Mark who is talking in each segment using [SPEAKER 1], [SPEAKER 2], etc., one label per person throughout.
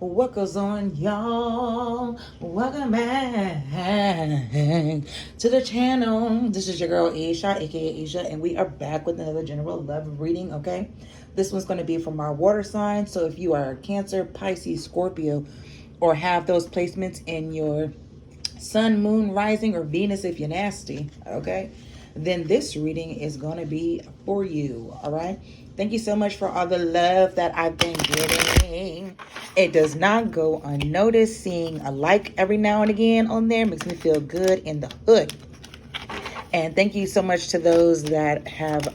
[SPEAKER 1] What goes on, y'all? Welcome back to the channel. This is your girl Aisha, aka Aisha, and we are back with another general love reading. Okay, this one's going to be from our water sign. So if you are Cancer, Pisces, Scorpio, or have those placements in your sun, moon, rising, or Venus, if you're nasty, okay, then this reading is going to be for you. All right, thank you so much for all the love that I've been getting. It does not go unnoticed. Seeing a like every now and again on there makes me feel good in the hood. And thank you so much to those that have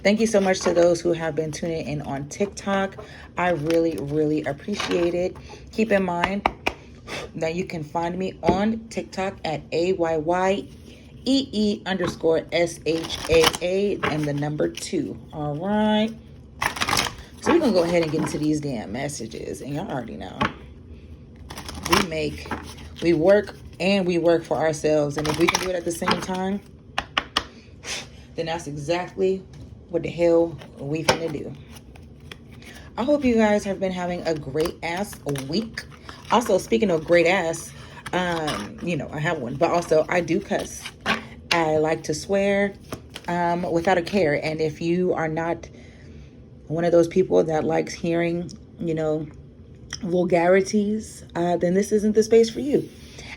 [SPEAKER 1] thank you so much to those who have been tuning in on TikTok. I really appreciate it. Keep in mind that you can find me on TikTok at AYYEE_SHAA and the number 2. All right. So we're going to go ahead and get into these damn messages. And y'all already know. We work for ourselves. And if we can do it at the same time, then that's exactly what the hell we finna do. I hope you guys have been having a great ass week. Also, speaking of great ass, I have one, but also I do cuss. I like to swear without a care. And if you are not one of those people that likes hearing, vulgarities, then this isn't the space for you.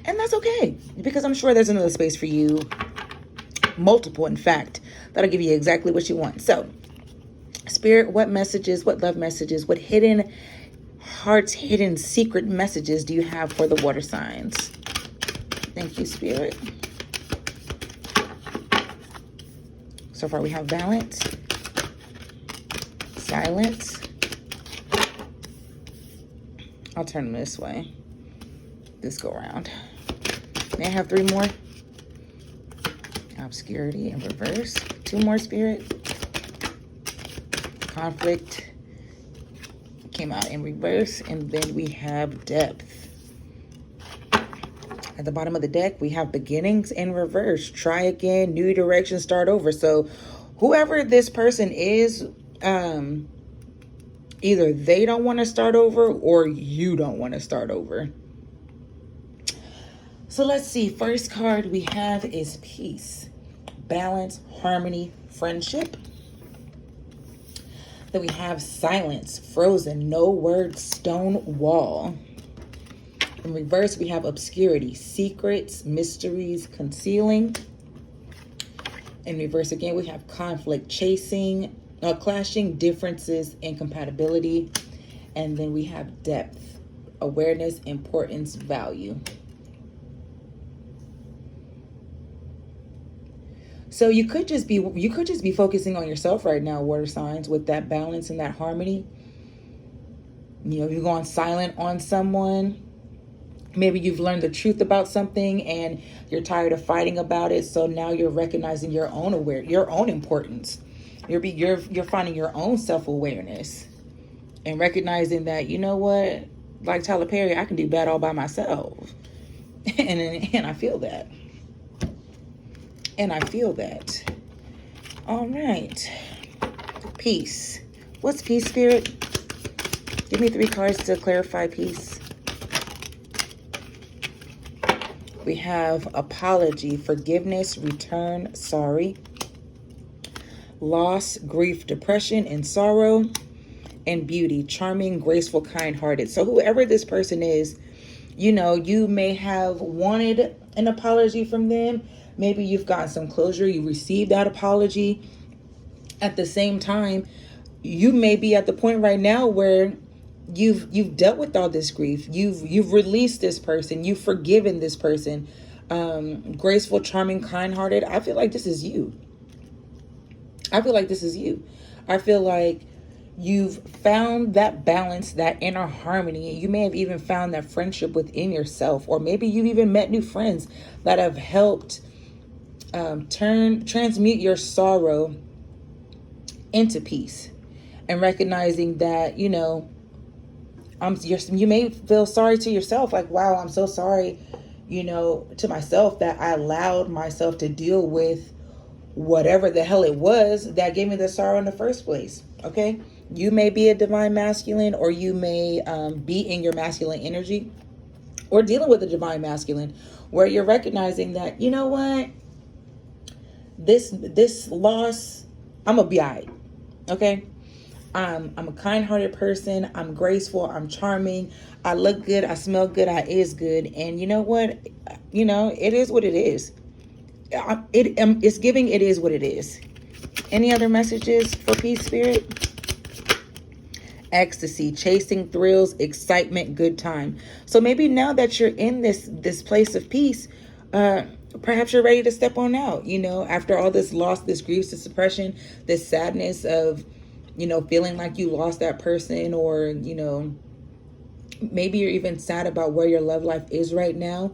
[SPEAKER 1] And that's okay, because I'm sure there's another space for you, multiple, in fact, that'll give you exactly what you want. So, Spirit, what messages, what love messages, what hidden hearts, hidden secret messages do you have for the water signs? Thank you, Spirit. So far we have balance, silence. I'll turn them this way. This go around. May I have 3 more? Obscurity in reverse. 2 more, Spirit. Conflict came out in reverse. And then we have depth. At the bottom of the deck, we have beginnings in reverse. Try again, new direction, start over. So whoever this person is, either they don't want to start over or you don't want to start over. So let's see. First card we have is peace, balance, harmony, friendship. Then we have silence, frozen, no words, stone wall. In reverse, we have obscurity, secrets, mysteries, concealing. In reverse again, we have conflict, clashing, differences, incompatibility. And then we have depth, awareness, importance, value. So you could just be focusing on yourself right now, water signs, with that balance and that harmony. You've gone silent on someone. Maybe you've learned the truth about something and you're tired of fighting about it. So now you're recognizing your own importance. You're finding your own self-awareness and recognizing that, you know what, like Tyler Perry, I can do bad all by myself. and I feel that. And I feel that. All right. Peace. What's peace, Spirit? Give me 3 cards to clarify peace. We have apology, forgiveness, return, sorry. Loss, grief, depression, and sorrow. And beauty, charming, graceful, kind-hearted. So whoever this person is, you may have wanted an apology from them. Maybe you've gotten some closure. You received that apology. At the same time, you may be at the point right now where you've dealt with all this grief. You've released this person. You've forgiven this person. Graceful, charming, kind-hearted. I feel like this is you. I feel like you've found that balance, that inner harmony. You may have even found that friendship within yourself, or maybe you've even met new friends that have helped transmute your sorrow into peace, and recognizing that, you may feel sorry to yourself, like, wow, I'm so sorry, to myself that I allowed myself to deal with whatever the hell it was that gave me the sorrow in the first place. Okay. You may be a divine masculine, or you may be in your masculine energy, or dealing with a divine masculine, where you're recognizing that, you know what, this loss, I'm gonna be all right. Okay. I'm a kind-hearted person. I'm graceful. I'm charming. I look good. I smell good. I is good. And you know what? It is what it is. It's giving. It is what it is. Any other messages for peace, spirit? Ecstasy, chasing thrills, excitement, good time. So maybe now that you're in this place of peace, perhaps you're ready to step on out. After all this loss, this grief, this depression, this sadness of feeling like you lost that person, or maybe you're even sad about where your love life is right now.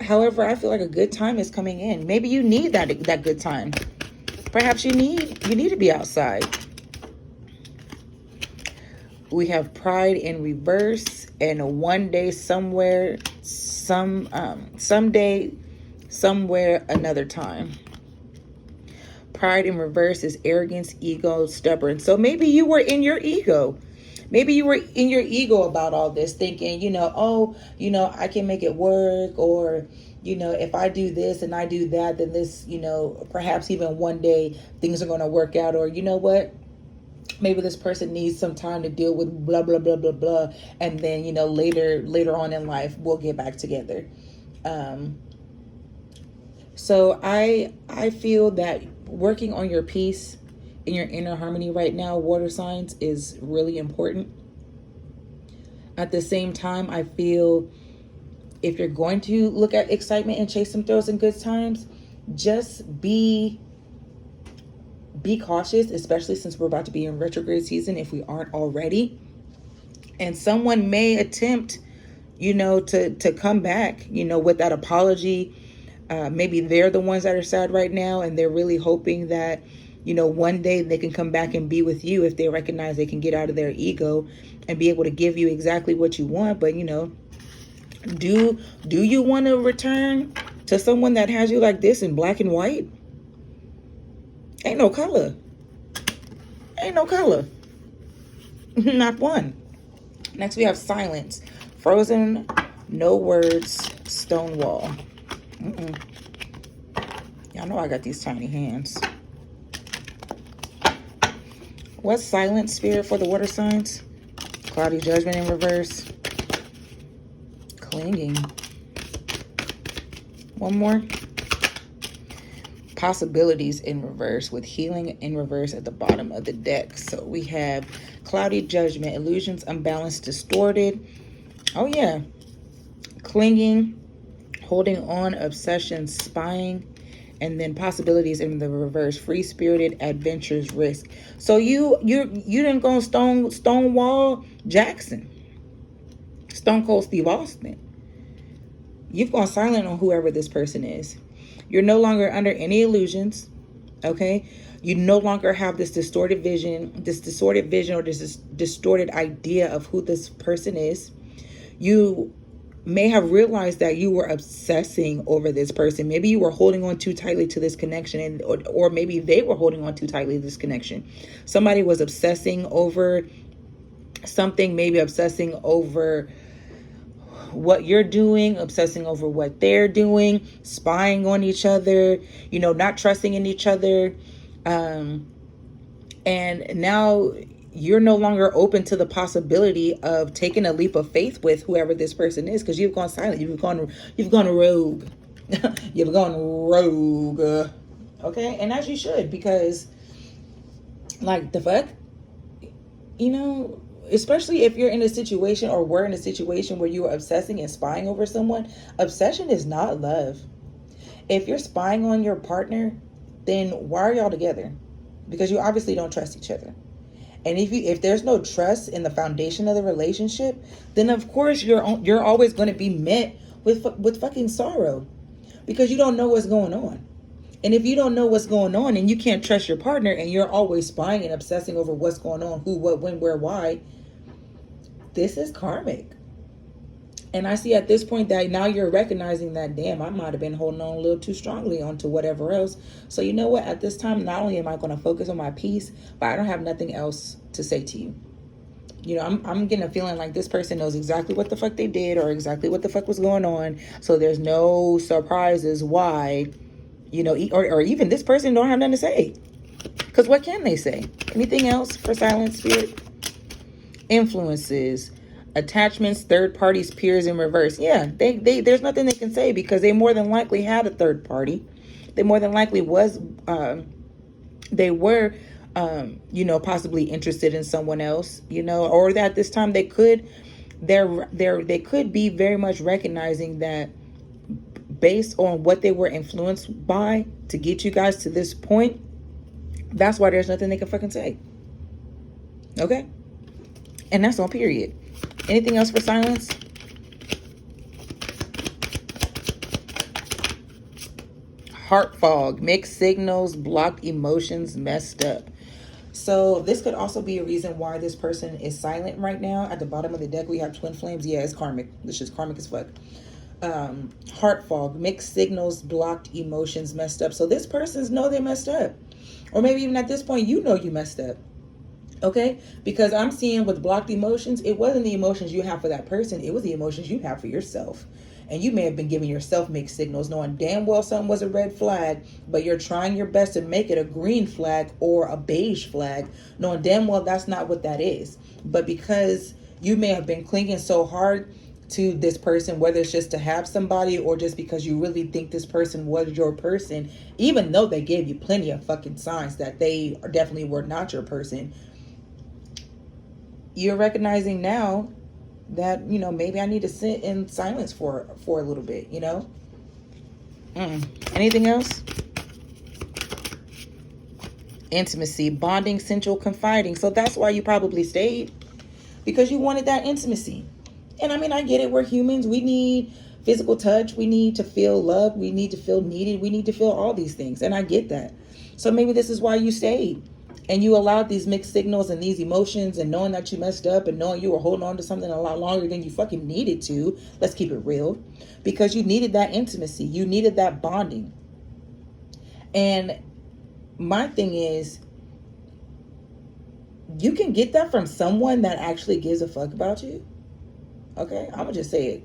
[SPEAKER 1] However, I feel like a good time is coming in. Maybe you need that good time. Perhaps you need to be outside. We have pride in reverse, and one day somewhere, someday, somewhere, another time. Pride in reverse is arrogance, ego, stubborn. So maybe you were in your ego. Maybe you were in your ego about all this, thinking, I can make it work, or, if I do this and I do that, then this, perhaps even one day things are going to work out, or you know what? Maybe this person needs some time to deal with blah, blah, blah, blah, blah. And then, later on in life, we'll get back together. So I feel that working on your peace and your inner harmony right now, water signs, is really important. At the same time, I feel if you're going to look at excitement and chase some thrills and good times, just be cautious, especially since we're about to be in retrograde season, if we aren't already. And someone may attempt, to come back, with that apology. Maybe they're the ones that are sad right now, and they're really hoping that, one day they can come back and be with you if they recognize they can get out of their ego and be able to give you exactly what you want. But, do you want to return to someone that has you like this in black and white? Ain't no color. Ain't no color. Not one. Next, we have silence. Frozen, no words, stone wall. Y'all know I got these tiny hands. What's silence, spirit, for the water signs? Cloudy judgment in reverse. Clinging. One more. Possibilities in reverse, with healing in reverse at the bottom of the deck. So we have cloudy judgment, illusions, unbalanced, distorted. Oh yeah. Clinging, holding on, obsession, spying, and then possibilities in the reverse, free spirited, adventures, risk. So you didn't go Stonewall Jackson, Stone Cold Steve Austin. You've gone silent on whoever this person is. You're no longer under any illusions, okay? You no longer have this distorted vision or this distorted idea of who this person is. You may have realized that you were obsessing over this person. Maybe you were holding on too tightly to this connection, or maybe they were holding on too tightly to this connection. Somebody was obsessing over something, maybe obsessing over what you're doing, obsessing over what they're doing, spying on each other, not trusting in each other. And now you're no longer open to the possibility of taking a leap of faith with whoever this person is, because you've gone silent. You've gone rogue. You've gone rogue. Okay? And as you should, because like the fuck? Especially if you're in a situation, or we're in a situation where you are obsessing and spying over someone. Obsession is not love. If you're spying on your partner, then why are y'all together? Because you obviously don't trust each other. And if there's no trust in the foundation of the relationship, then of course you're always going to be met with fucking sorrow, because you don't know what's going on. And if you don't know what's going on and you can't trust your partner, and you're always spying and obsessing over what's going on, who, what, when, where, why, this is karmic. And I see at this point that now you're recognizing that, damn, I might have been holding on a little too strongly onto whatever else. So you know what? At this time, not only am I going to focus on my peace, but I don't have nothing else to say to you. You know, I'm getting a feeling like this person knows exactly what the fuck they did or exactly what the fuck was going on. So there's no surprises why, you know, or even this person don't have nothing to say. Because what can they say? Anything else for silent spirit? Influences, attachments, third parties, peers in reverse. Yeah, they there's nothing they can say because they more than likely had a third party. They more than likely they were you know, possibly interested in someone else, you know, or that at this time they could they could be very much recognizing that based on what they were influenced by to get you guys to this point, that's why there's nothing they can fucking say. Okay? And that's on period. Anything else for silence? Heart fog, mixed signals, blocked emotions, messed up. So this could also be a reason why this person is silent right now. At the bottom of the deck, we have twin flames. Yeah, it's karmic. This is karmic as fuck. Heart fog, mixed signals, blocked emotions, messed up. So this person's know they messed up. Or maybe even at this point, you know you messed up. Okay? Because I'm seeing with blocked emotions, it wasn't the emotions you have for that person. It was the emotions you have for yourself. And you may have been giving yourself mixed signals, knowing damn well something was a red flag, but you're trying your best to make it a green flag or a beige flag, knowing damn well that's not what that is. But because you may have been clinging so hard to this person, whether it's just to have somebody or just because you really think this person was your person, even though they gave you plenty of fucking signs that they definitely were not your person, you're recognizing now that, you know, maybe I need to sit in silence for a little bit, you know? Anything else? Intimacy, bonding, sensual, confiding. So that's why you probably stayed, because you wanted that intimacy. And I mean, I get it. We're humans. We need physical touch. We need to feel loved. We need to feel needed. We need to feel all these things. And I get that. So maybe this is why you stayed. And you allowed these mixed signals and these emotions, and knowing that you messed up and knowing you were holding on to something a lot longer than you fucking needed to. Let's keep it real. Because you needed that intimacy. You needed that bonding. And my thing is, you can get that from someone that actually gives a fuck about you. Okay? I'm going to just say it.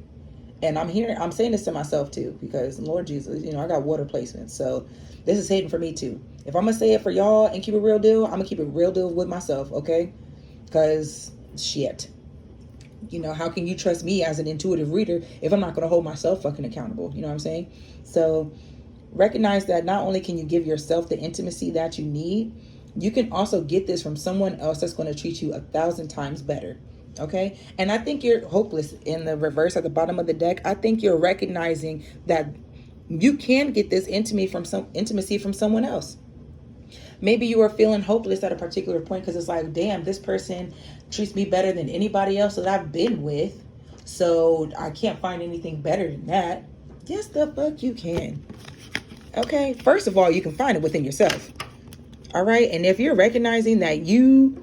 [SPEAKER 1] And I'm saying this to myself too, because Lord Jesus, you know, I got water placements. So this is hidden for me too. If I'm going to say it for y'all and keep it real deal, I'm going to keep it real deal with myself. Okay? Because shit. You know, how can you trust me as an intuitive reader if I'm not going to hold myself fucking accountable? You know what I'm saying? So recognize that not only can you give yourself the intimacy that you need, you can also get this from someone else that's going to treat you 1,000 times better. Okay? And I think you're hopeless in the reverse at the bottom of the deck. I think you're recognizing that you can get this intimacy from someone else. Maybe you are feeling hopeless at a particular point because it's like, damn, this person treats me better than anybody else that I've been with. So I can't find anything better than that. Yes, the fuck you can. Okay? First of all, you can find it within yourself. All right? And if you're recognizing that you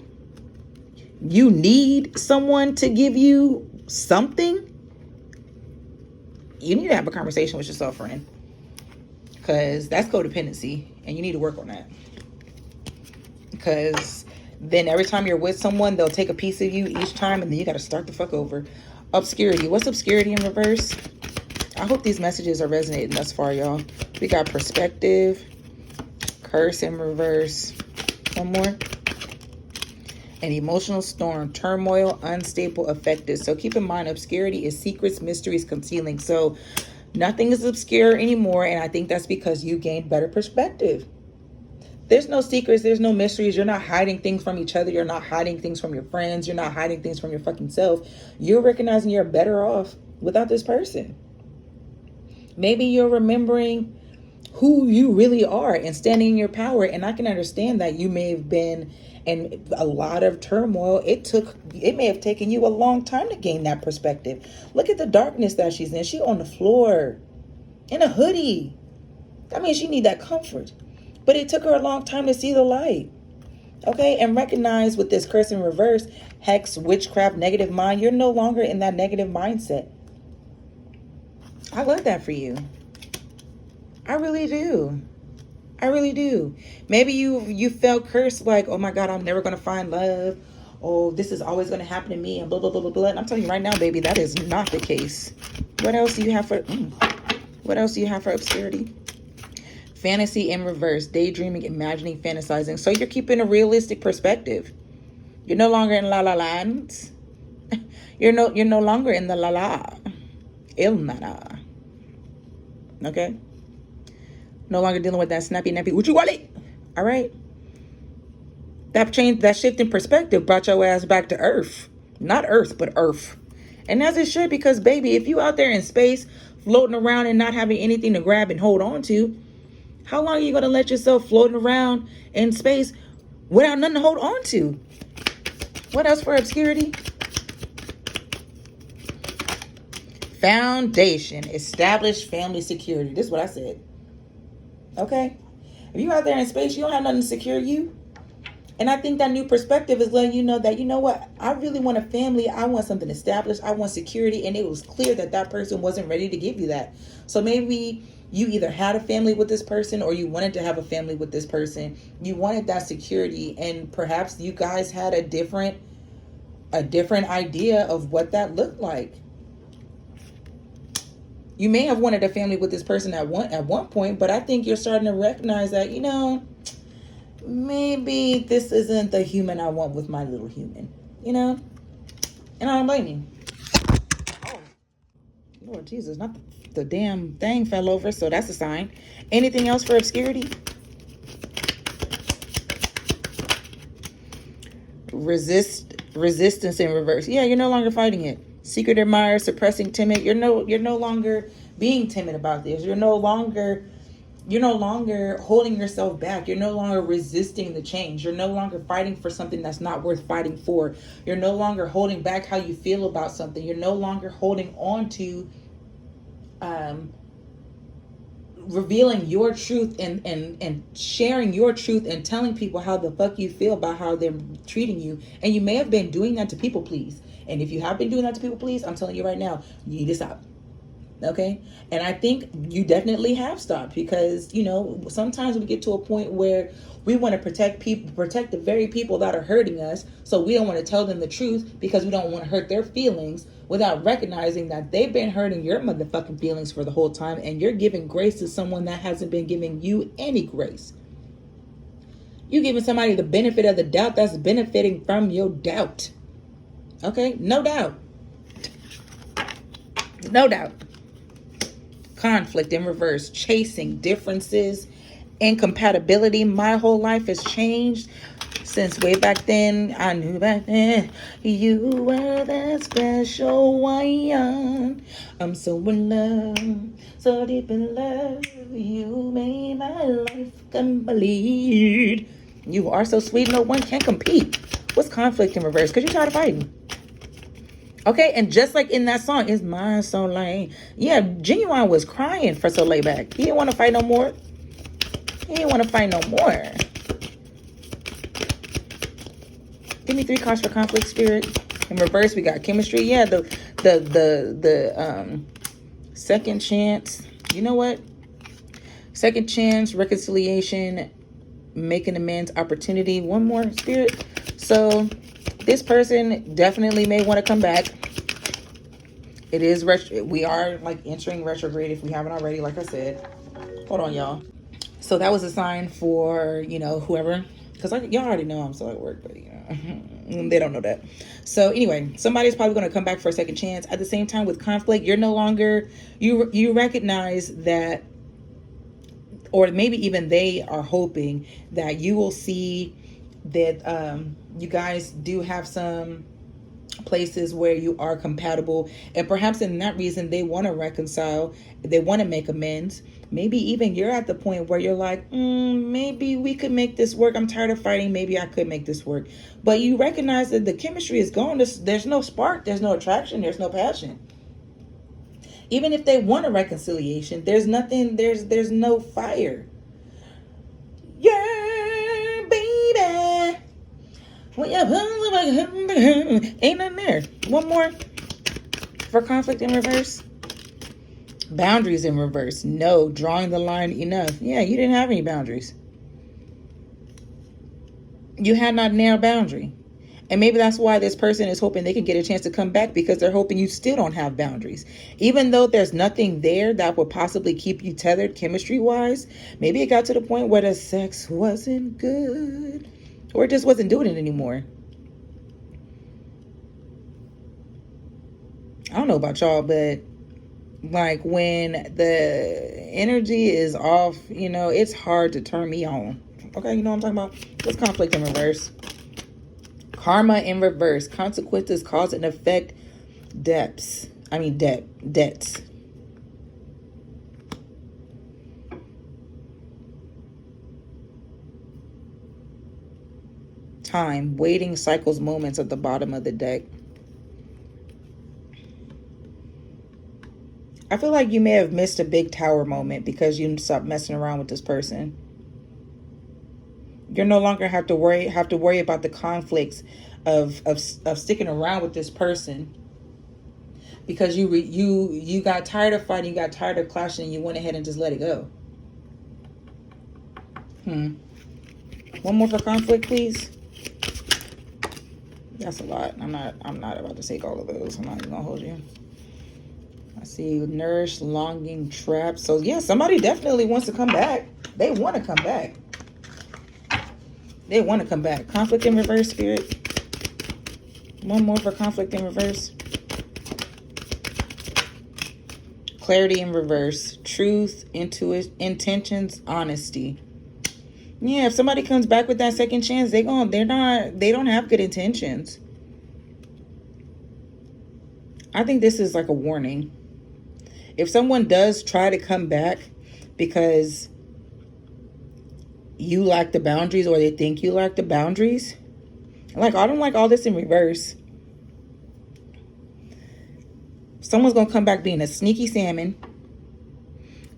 [SPEAKER 1] need someone to give you something, you need to have a conversation with yourself, friend. Because that's codependency, and you need to work on that. Because then every time you're with someone, they'll take a piece of you each time, and then you got to start the fuck over. Obscurity. What's obscurity in reverse? I hope these messages are resonating thus far, y'all. We got perspective, curse in reverse. One more. An emotional storm, turmoil, unstable, affected. So keep in mind, obscurity is secrets, mysteries, concealing. So nothing is obscure anymore, and I think that's because you gained better perspective. There's no secrets, there's no mysteries. You're not hiding things from each other. You're not hiding things from your friends. You're not hiding things from your fucking self. You're recognizing you're better off without this person. Maybe you're remembering who you really are and standing in your power. And I can understand that you may have been in a lot of turmoil. It may have taken you a long time to gain that perspective. Look at the darkness that she's in. She on the floor in a hoodie. That means she need that comfort. But it took her a long time to see the light. Okay? And recognize with this curse in reverse, hex, witchcraft, negative mind, you're no longer in that negative mindset. I love that for you. I really do. I really do. Maybe you felt cursed, like, oh my God, I'm never going to find love. oh, this is always going to happen to me and blah, blah, blah, blah, blah. And I'm telling you right now, baby, that is not the case. What else do you have for, what else do you have for obscurity? Fantasy in reverse, daydreaming, imagining, fantasizing. So you're keeping a realistic perspective. You're no longer in la la land. You're no longer in the la la. Il nada. Okay? No longer dealing with that snappy nappy uchi wale. All right? That shift in perspective brought your ass back to earth. Not earth, but earth. And as it should, because baby, if you out there in space, floating around and not having anything to grab and hold on to, how long are you going to let yourself floating around in space without nothing to hold on to? What else for obscurity? Foundation, established family security. This is what I said. Okay? If you out there in space, you don't have nothing to secure you. And I think that new perspective is letting you know that, you know what, I really want a family. I want something established. I want security. And it was clear that that person wasn't ready to give you that. So maybe you either had a family with this person or you wanted to have a family with this person. You wanted that security. And perhaps you guys had a different idea of what that looked like. You may have wanted a family with this person at one point, but I think you're starting to recognize that, you know, maybe this isn't the human I want with my little human, you know? And I don't blame you. Oh, Lord Jesus, not the damn thing fell over, so that's a sign. Anything else for obscurity? Resistance in reverse. Yeah, you're no longer fighting it. Secret admirer, suppressing, timid. You're no longer being timid about this. You're no longer holding yourself back. You're no longer resisting the change. You're no longer fighting for something that's not worth fighting for. You're no longer holding back how you feel about something. You're no longer holding on to revealing your truth and sharing your truth and telling people how the fuck you feel about how they're treating you. And you may have been doing that to people please. And if you have been doing that to people please, I'm telling you right now, you need to stop. Okay? And I think you definitely have stopped because, you know, sometimes we get to a point where we want to protect the very people that are hurting us. So we don't want to tell them the truth because we don't want to hurt their feelings without recognizing that they've been hurting your motherfucking feelings for the whole time. And you're giving grace to someone that hasn't been giving you any grace. You're giving somebody the benefit of the doubt that's benefiting from your doubt. Okay? No doubt. No doubt. Conflict in reverse, chasing differences, incompatibility. My whole life has changed since way back then. I knew back then you were that special one. I'm so in love, so deep in love. You made my life complete. You are so sweet, no one can compete. What's conflict in reverse? Because you're tired of fighting. Okay, and just like in that song, Is Mine Soleil? Yeah, Genuine was crying for Soleil back. He didn't want to fight no more. He didn't want to fight no more. Give me 3 cards for conflict, spirit. In reverse, we got chemistry. Yeah, the second chance. You know what? Second chance, reconciliation, making amends, opportunity. One more, spirit. So this person definitely may want to come back. It is we are like entering retrograde if we haven't already, like I said. Hold on, y'all. So that was a sign for, you know, whoever, because y'all already know I'm still at work, but you know, they don't know that. So anyway, somebody's probably going to come back for a second chance. At the same time, with conflict, you're no longer, you recognize that, or maybe even they are hoping that you will see that you guys do have some places where you are compatible, and perhaps in that reason they want to reconcile, they want to make amends. Maybe even you're at the point where you're like, maybe we could make this work. I'm tired of fighting. Maybe I could make this work. But you recognize that the chemistry is gone. There's no spark. There's no attraction. There's no passion. Even if they want a reconciliation, there's nothing. There's no fire. Yeah, baby. Ain't nothing there. One more for conflict in reverse. Boundaries in reverse. No, drawing the line enough. Yeah, you didn't have any boundaries. You had not narrow boundary. And maybe that's why this person is hoping they can get a chance to come back, because they're hoping you still don't have boundaries. Even though there's nothing there that would possibly keep you tethered chemistry wise, maybe it got to the point where the sex wasn't good or it just wasn't doing it anymore. I don't know about y'all, but like when the energy is off, it's hard to turn me on. Okay, you know what I'm talking about? What's conflict in reverse? Karma in reverse. Consequences, cause and effect. Debts. Debts. Time. Waiting cycles, moments at the bottom of the deck. I feel like you may have missed a big tower moment because you stopped messing around with this person. You're no longer have to worry about the conflicts of sticking around with this person, because you got tired of fighting, you got tired of clashing, and you went ahead and just let it go. One more for conflict, please. That's a lot. I'm not about to take all of those. I'm not even gonna hold you. I see nourished, longing, trapped. So yeah, somebody definitely wants to come back. They want to come back. They want to come back. Conflict in reverse, spirit. One more for conflict in reverse. Clarity in reverse. Truth, intentions, honesty. Yeah, if somebody comes back with that second chance, they don't have good intentions. I think this is like a warning. If someone does try to come back because you lack the boundaries, or they think you lack the boundaries, I don't like all this in reverse. Someone's going to come back being a sneaky salmon,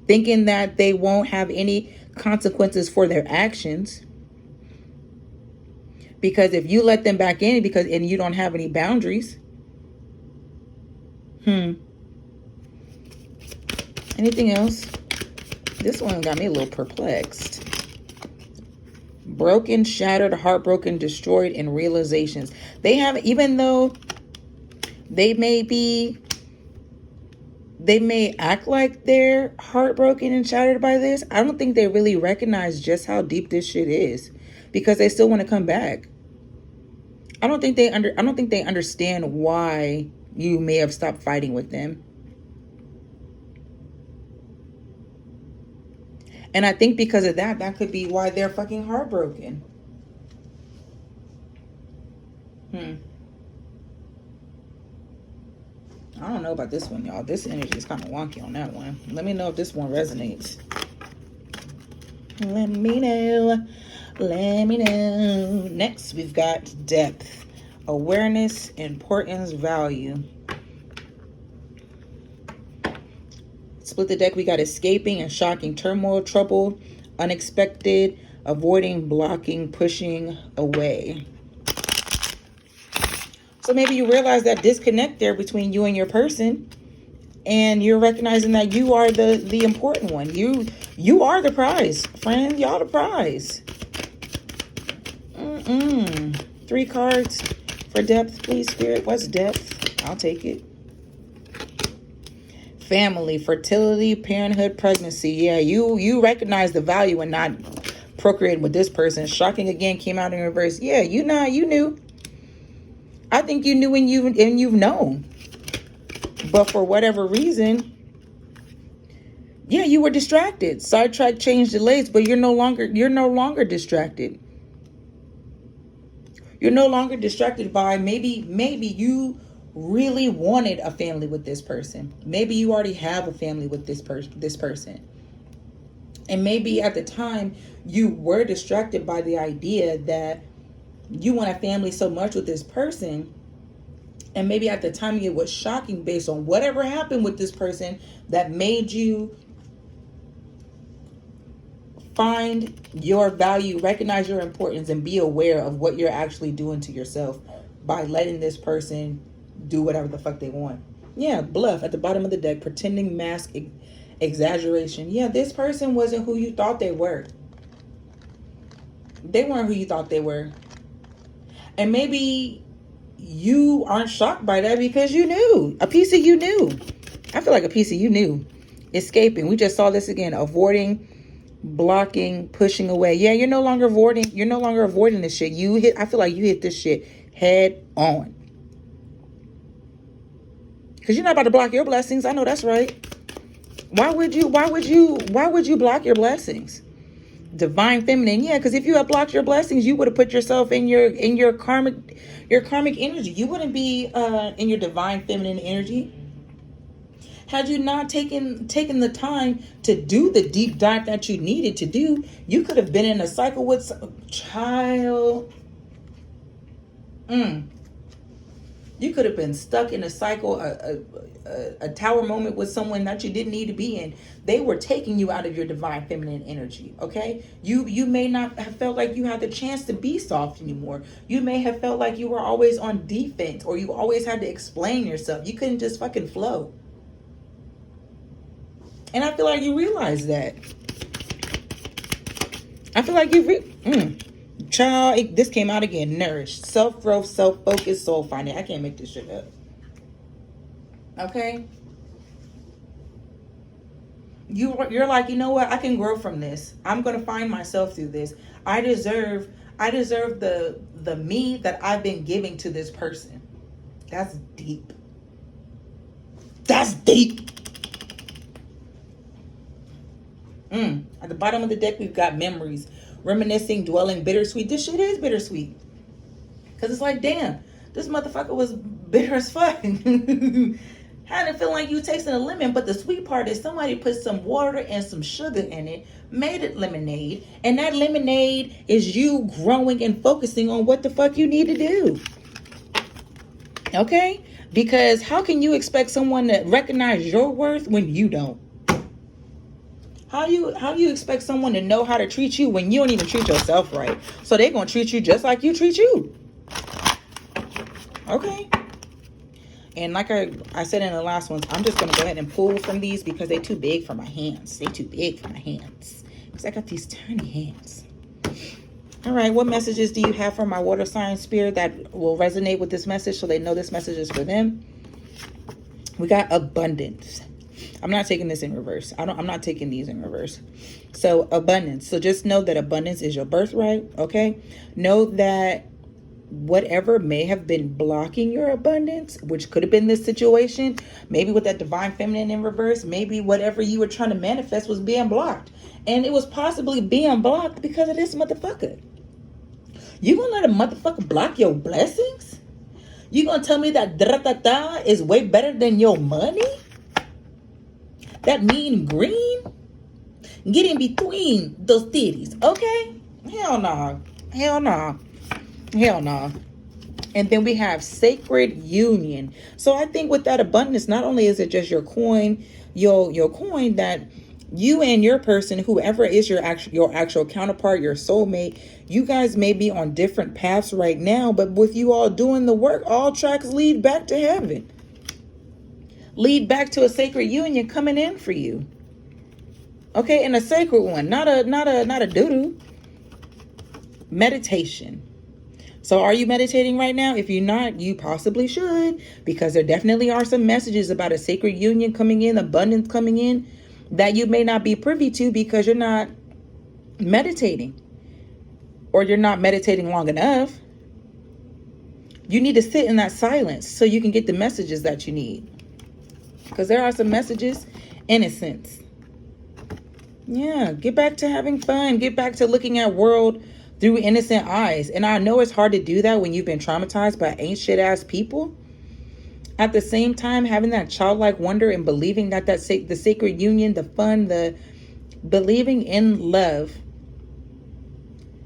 [SPEAKER 1] thinking that they won't have any consequences for their actions. Because if you let them back in and you don't have any boundaries. Anything else? This one got me a little perplexed. Broken, shattered, heartbroken, destroyed, and realizations. They have, even though they may act like they're heartbroken and shattered by this, I don't think they really recognize just how deep this shit is, because they still want to come back. I don't think they understand why you may have stopped fighting with them. And I think because of that could be why they're fucking heartbroken. I don't know about this one, y'all. This energy is kind of wonky on that one. Let me know if this one resonates. Let me know. Next, we've got depth. Awareness, importance, value. Split the deck. We got escaping and shocking, turmoil, trouble, unexpected, avoiding, blocking, pushing away. So maybe you realize that disconnect there between you and your person, and you're recognizing that you are the important one. You are the prize, friend. Y'all the prize. 3 cards for depth, please, spirit. What's depth? I'll take it. Family, fertility, parenthood, pregnancy. Yeah, you recognize the value in not procreating with this person. Shocking again came out in reverse. Yeah, you knew. I think you knew and you've known. But for whatever reason, yeah, you were distracted. Sidetrack, change, delays, but you're no longer distracted. You're no longer distracted by maybe you really wanted a family with this person. Maybe you already have a family with this person. And maybe at the time you were distracted by the idea that you want a family so much with this person. And maybe at the time it was shocking based on whatever happened with this person that made you find your value, recognize your importance, and be aware of what you're actually doing to yourself by letting this person do whatever the fuck they want. Yeah, bluff at the bottom of the deck, pretending, mask, exaggeration. Yeah, this person wasn't who you thought they were. They weren't who you thought they were. And maybe you aren't shocked by that because you knew. A piece of you knew. I feel like a piece of you knew. Escaping. We just saw this again. Avoiding, blocking, pushing away. Yeah, you're no longer avoiding. You're no longer avoiding this shit. I feel like you hit this shit head on. Because you're not about to block your blessings. I know that's right. Why would you block your blessings? Divine feminine. Yeah, because if you had blocked your blessings, you would have put yourself in your karmic energy. You wouldn't be in your divine feminine energy. Had you not taken the time to do the deep dive that you needed to do, you could have been in a cycle with child. You could have been stuck in a cycle, a tower moment with someone that you didn't need to be in. They were taking you out of your divine feminine energy, okay? You may not have felt like you had the chance to be soft anymore. You may have felt like you were always on defense, or you always had to explain yourself. You couldn't just fucking flow. And I feel like you realize that. I feel like child, this came out again. Nourished, self-growth, self-focused, soul finding. I can't make this shit up. Okay? You're like, you know what? I can grow from this. I'm going to find myself through this. I deserve the me that I've been giving to this person. That's deep. That's deep. At the bottom of the deck, we've got memories. Reminiscing, dwelling, bittersweet. This shit is bittersweet. Because it's like, damn, this motherfucker was bitter as fuck. Had it feel like you tasting a lemon, but the sweet part is somebody put some water and some sugar in it, made it lemonade, and that lemonade is you growing and focusing on what the fuck you need to do. Okay? Because how can you expect someone to recognize your worth when you don't? How you expect someone to know how to treat you when you don't even treat yourself right? So they're going to treat you just like you treat you. Okay? And like I said in the last ones, I'm just going to go ahead and pull from these because they're too big for my hands. They're too big for my hands. Because I got these tiny hands. All right, what messages do you have for my water sign spirit that will resonate with this message so they know this message is for them? We got abundance. I'm not taking this in reverse. I'm not taking these in reverse. So abundance. So just know that abundance is your birthright. Okay. Know that whatever may have been blocking your abundance, which could have been this situation, maybe with that divine feminine in reverse, maybe whatever you were trying to manifest was being blocked. And it was possibly being blocked because of this motherfucker. You gonna let a motherfucker block your blessings? You gonna tell me that da is way better than your money? That mean green? Get in between those titties, okay? Hell no. Hell no. Hell no. And then we have sacred union. So I think with that abundance, not only is it just your coin, your coin that you and your person, whoever is your actual counterpart, your soulmate, you guys may be on different paths right now, but with you all doing the work, all tracks lead back to heaven. Lead back to a sacred union coming in for you. Okay, and a sacred one, not a doo-doo. Meditation. So are you meditating right now? If you're not, you possibly should, because there definitely are some messages about a sacred union coming in, abundance coming in, that you may not be privy to because you're not meditating, or you're not meditating long enough. You need to sit in that silence so you can get the messages that you need. Because there are some messages. Innocence. Yeah, get back to having fun. Get back to looking at world through innocent eyes. And I know it's hard to do that when you've been traumatized by ain't shit ass people. At the same time, having that childlike wonder and believing that the sacred union, the fun, the believing in love,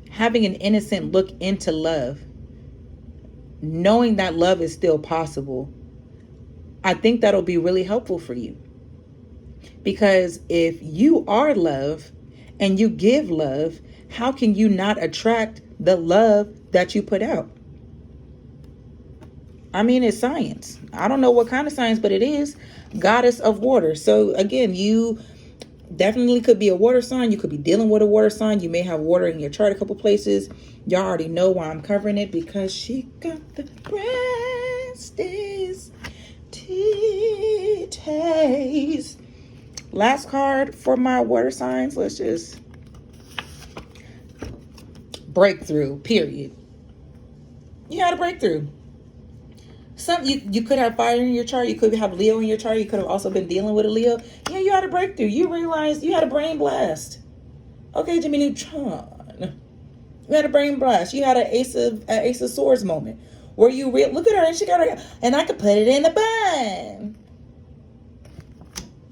[SPEAKER 1] having an innocent look into love, knowing that love is still possible, I think that'll be really helpful for you. Because if you are love and you give love, how can you not attract the love that you put out? I mean, it's science. I don't know what kind of science, but it is. Goddess of water. So again, you Definitely could be a water sign. You could be dealing with a water sign. You may have water in your chart a couple places. Y'all already know why I'm covering it, because she got the breasties titties. Last card for my water signs. Let's just breakthrough, period. You had a breakthrough. You could have fire in your chart. You could have Leo in your chart. You could have also been dealing with a Leo. Yeah, you had a breakthrough. You realized you had a brain blast. Okay, Jimmy Neutron. You had a brain blast. You had an Ace of Swords moment where you look at her and she got her, and I could put it in the bun.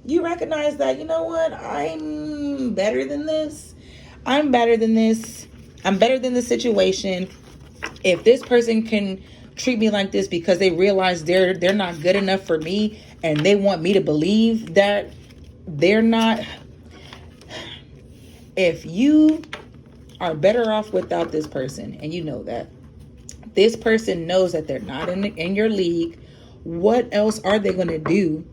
[SPEAKER 1] You recognize that, you know what? I'm better than this. I'm better than this. I'm better than the situation. If this person can treat me like this because they realize they're not good enough for me, and they want me to believe that they're not. If you are better off without this person, and you know that this person knows that they're not in your league, what else are they going to do?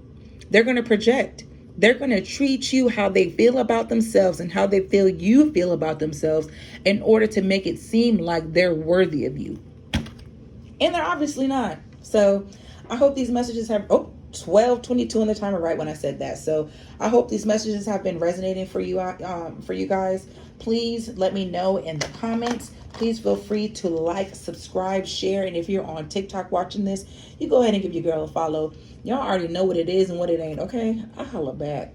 [SPEAKER 1] They're going to project. They're going to treat you how they feel about themselves and how they feel you feel about themselves in order to make it seem like they're worthy of you. And they're obviously not. So I hope these messages have... 12:22 on the timer, right when I said that. So I hope these messages have been resonating for you guys. Please let me know in the comments. Please feel free to like, subscribe, share, and if you're on TikTok watching this, you go ahead and give your girl a follow. Y'all already know what it is and what it ain't, okay? I'll holla back.